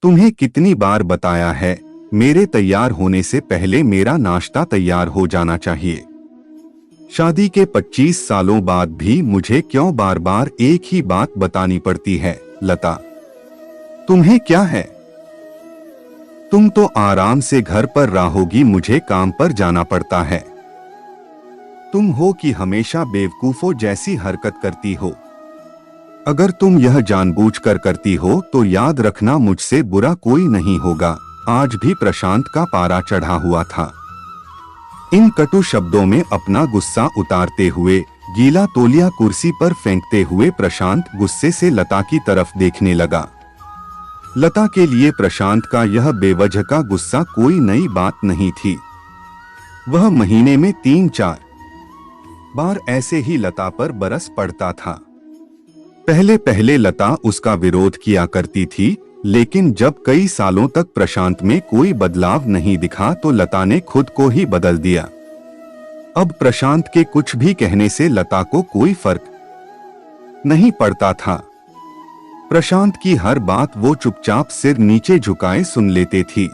तुम्हें कितनी बार बताया है, मेरे तैयार होने से पहले मेरा नाश्ता तैयार हो जाना चाहिए। शादी के 25 सालों बाद भी मुझे क्यों बार बार एक ही बात बतानी पड़ती है? लता, तुम्हें क्या है? तुम तो आराम से घर पर रहोगी, मुझे काम पर जाना पड़ता है। तुम हो कि हमेशा बेवकूफों जैसी हरकत करती हो। अगर तुम यह जानबूझकर करती हो तो याद रखना, मुझसे बुरा कोई नहीं होगा। आज भी प्रशांत का पारा चढ़ा हुआ था। इन कटु शब्दों में अपना गुस्सा उतारते हुए, गीला तौलिया कुर्सी पर फेंकते हुए प्रशांत गुस्से से लता की तरफ देखने लगा। लता के लिए प्रशांत का यह बेवजह का गुस्सा कोई नई बात नहीं थी। वह महीने में 3-4 बार ऐसे ही लता पर बरस पड़ता था। पहले पहले लता उसका विरोध किया करती थी, लेकिन जब कई सालों तक प्रशांत में कोई बदलाव नहीं दिखा तो लता ने खुद को ही बदल दिया। अब प्रशांत के कुछ भी कहने से लता को कोई फर्क नहीं पड़ता था। प्रशांत की हर बात वो चुपचाप सिर नीचे झुकाए सुन लेते थी।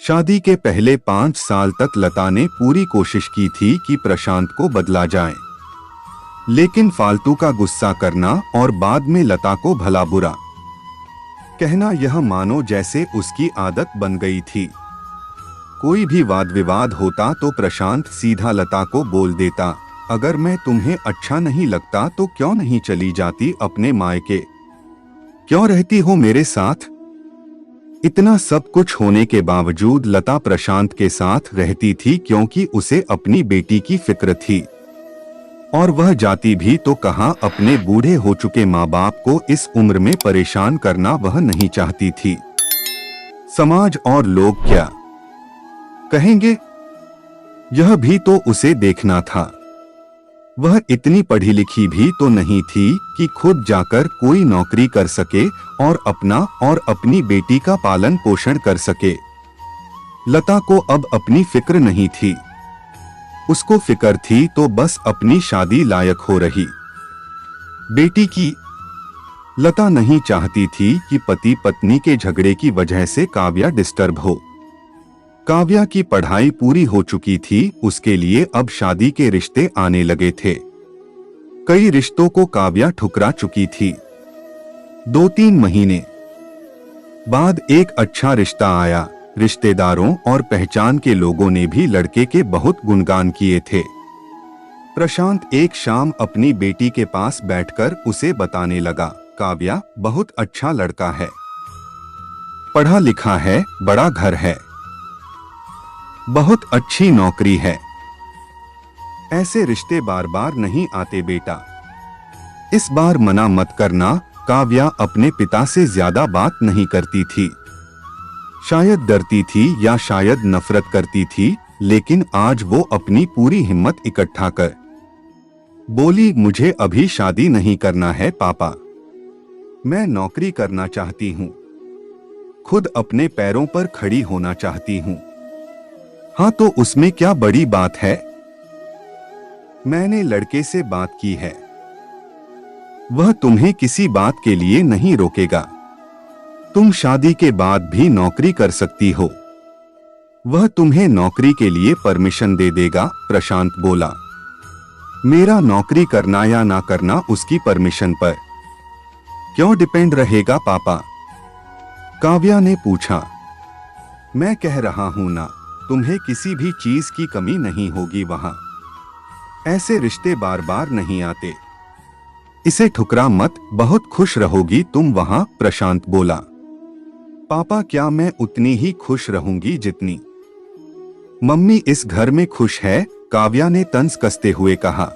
शादी के पहले 5 साल तक लता ने पूरी कोशिश की थी कि प्रशांत को बदला जाए, लेकिन फालतू का गुस्सा करना और बाद में लता को भला बुरा कहना, यह मानो जैसे उसकी आदत बन गई थी। कोई भी वाद विवाद होता तो प्रशांत सीधा लता को बोल देता, अगर मैं तुम्हें अच्छा नहीं लगता तो क्यों नहीं चली जाती अपने मायके? क्यों रहती हो मेरे साथ? इतना सब कुछ होने के बावजूद लता प्रशांत के साथ रहती थी क्योंकि उसे अपनी बेटी की फिक्र थी। और वह जाती भी तो कहां, अपने बूढ़े हो चुके माँ बाप को इस उम्र में परेशान करना वह नहीं चाहती थी। समाज और लोग क्या कहेंगे, यह भी तो उसे देखना था। वह इतनी पढ़ी लिखी भी तो नहीं थी कि खुद जाकर कोई नौकरी कर सके और अपना और अपनी बेटी का पालन पोषण कर सके। लता को अब अपनी फिक्र नहीं थी। उसको फिक्र थी तो बस अपनी शादी लायक हो रही बेटी की। लता नहीं चाहती थी कि पति पत्नी के झगड़े की वजह से काव्या डिस्टर्ब हो। काव्या की पढ़ाई पूरी हो चुकी थी, उसके लिए अब शादी के रिश्ते आने लगे थे। कई रिश्तों को काव्या ठुकरा चुकी थी। 2-3 महीने बाद एक अच्छा रिश्ता आया। रिश्तेदारों और पहचान के लोगों ने भी लड़के के बहुत गुणगान किए थे। प्रशांत एक शाम अपनी बेटी के पास बैठकर उसे बताने लगा, काव्या बहुत अच्छा लड़का है, पढ़ा लिखा है, बड़ा घर है, बहुत अच्छी नौकरी है। ऐसे रिश्ते बार बार नहीं आते बेटा, इस बार मना मत करना। काव्या अपने पिता से ज्यादा बात नहीं करती थी। शायद डरती थी या शायद नफरत करती थी, लेकिन आज वो अपनी पूरी हिम्मत इकट्ठा कर बोली, मुझे अभी शादी नहीं करना है पापा, मैं नौकरी करना चाहती हूँ, खुद अपने पैरों पर खड़ी होना चाहती हूँ। हाँ तो उसमें क्या बड़ी बात है? मैंने लड़के से बात की है, वह तुम्हें किसी बात के लिए नहीं रोकेगा। तुम शादी के बाद भी नौकरी कर सकती हो, वह तुम्हें नौकरी के लिए परमिशन दे देगा। प्रशांत बोला, मेरा नौकरी करना या ना करना उसकी परमिशन पर क्यों डिपेंड रहेगा पापा? काव्या ने पूछा। मैं कह रहा हूं ना, तुम्हें किसी भी चीज की कमी नहीं होगी वहां। ऐसे रिश्ते बार बार नहीं आते, इसे ठुकरा मत, बहुत खुश रहोगी तुम वहां। प्रशांत बोला, पापा क्या मैं उतनी ही खुश रहूंगी जितनी मम्मी इस घर में खुश है? काव्या ने तंज कसते हुए कहा,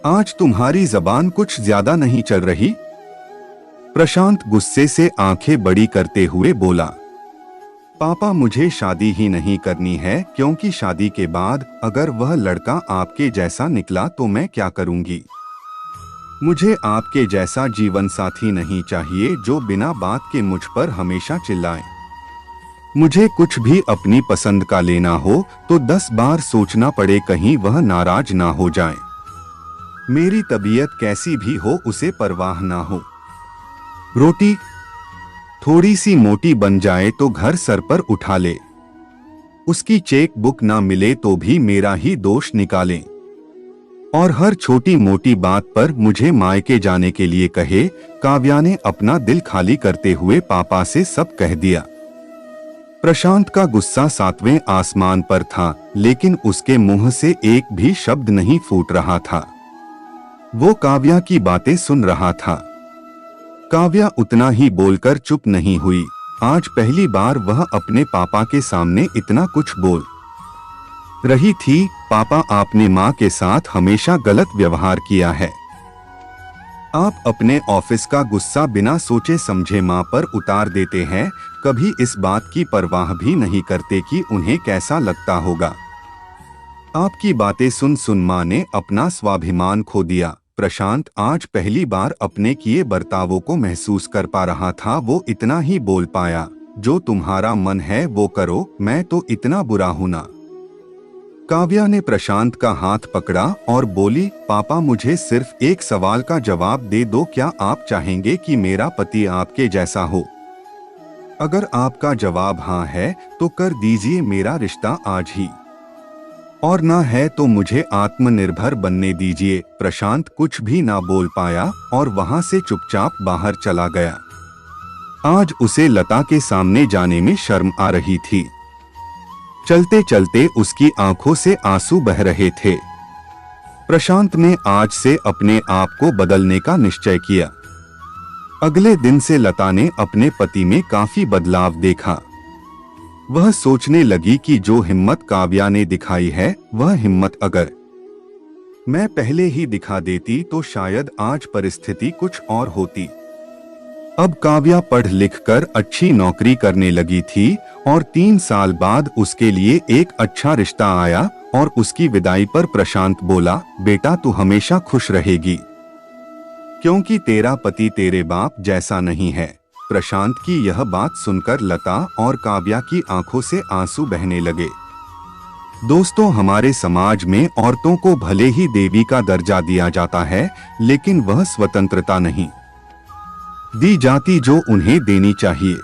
आज तुम्हारी जबान कुछ ज्यादा नहीं चल रही? प्रशांत गुस्से से आंखें बड़ी करते हुए बोला, पापा मुझे शादी ही नहीं करनी है, क्योंकि शादी के बाद अगर वह लड़का आपके जैसा निकला तो मैं क्या करूंगी? मुझे आपके जैसा जीवन साथी नहीं चाहिए जो बिना बात के मुझ पर हमेशा चिल्लाए। मुझे कुछ भी अपनी पसंद का लेना हो तो 10 बार सोचना पड़े, कहीं वह नाराज ना हो जाए। मेरी तबीयत कैसी भी हो उसे परवाह ना हो। रोटी थोड़ी सी मोटी बन जाए तो घर सर पर उठा ले। उसकी चेक बुक ना मिले तो भी मेरा ही दोष निकालें और हर छोटी मोटी बात पर मुझे मायके जाने के लिए कहे। काव्या ने अपना दिल खाली करते हुए पापा से सब कह दिया। प्रशांत का गुस्सा 7वें आसमान पर था, लेकिन उसके मुंह से एक भी शब्द नहीं फूट रहा था। वो काव्या की बातें सुन रहा था। काव्या उतना ही बोलकर चुप नहीं हुई। आज पहली बार वह अपने पापा के सामने इतना कुछ बोल रही थी। पापा, आपने माँ के साथ हमेशा गलत व्यवहार किया है। आप अपने ऑफिस का गुस्सा बिना सोचे समझे माँ पर उतार देते हैं। कभी इस बात की परवाह भी नहीं करते कि उन्हें कैसा लगता होगा। आपकी बातें सुन सुन माँ ने अपना स्वाभिमान खो दिया। प्रशांत आज पहली बार अपने किए बर्तावों को महसूस कर पा रहा था। वो इतना ही बोल पाया, जो तुम्हारा मन है वो करो, मैं तो इतना बुरा हूं ना। काव्या ने प्रशांत का हाथ पकड़ा और बोली, पापा मुझे सिर्फ एक सवाल का जवाब दे दो, क्या आप चाहेंगे कि मेरा पति आपके जैसा हो? अगर आपका जवाब हाँ है तो कर दीजिए मेरा रिश्ता आज ही, और ना है तो मुझे आत्मनिर्भर बनने दीजिए। प्रशांत कुछ भी ना बोल पाया और वहां से चुपचाप बाहर चला गया। आज उसे लता के सामने जाने में शर्म आ रही थी। चलते चलते उसकी आंखों से आंसू बह रहे थे। प्रशांत ने आज से अपने आप को बदलने का निश्चय किया। अगले दिन से लता ने अपने पति में काफी बदलाव देखा। वह सोचने लगी कि जो हिम्मत काव्या ने दिखाई है, वह हिम्मत अगर मैं पहले ही दिखा देती तो शायद आज परिस्थिति कुछ और होती। अब काव्या पढ़ लिख कर अच्छी नौकरी करने लगी थी और 3 साल बाद उसके लिए एक अच्छा रिश्ता आया और उसकी विदाई पर प्रशांत बोला, बेटा तू हमेशा खुश रहेगी, क्योंकि तेरा पति तेरे बाप जैसा नहीं है। प्रशांत की यह बात सुनकर लता और काव्या की आंखों से आंसू बहने लगे। दोस्तों, हमारे समाज में औरतों को भले ही देवी का दर्जा दिया जाता है, लेकिन वह स्वतंत्रता नहीं दी जाती जो उन्हें देनी चाहिए।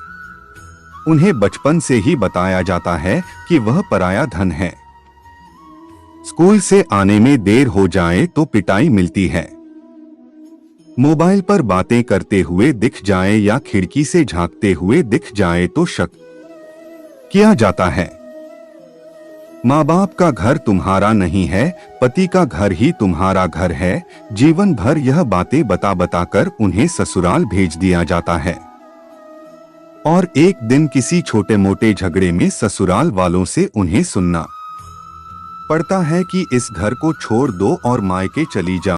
उन्हें बचपन से ही बताया जाता है कि वह पराया धन है। स्कूल से आने में देर हो जाए तो पिटाई मिलती है। मोबाइल पर बातें करते हुए दिख जाए या खिड़की से झांकते हुए दिख जाए तो शक किया जाता है। माँ बाप का घर तुम्हारा नहीं है, पति का घर ही तुम्हारा घर है। जीवन भर यह बातें बता बता कर उन्हें ससुराल भेज दिया जाता है और एक दिन किसी छोटे मोटे झगड़े में ससुराल वालों से उन्हें सुनना पड़ता है कि इस घर को छोड़ दो और मायके चली जाओ।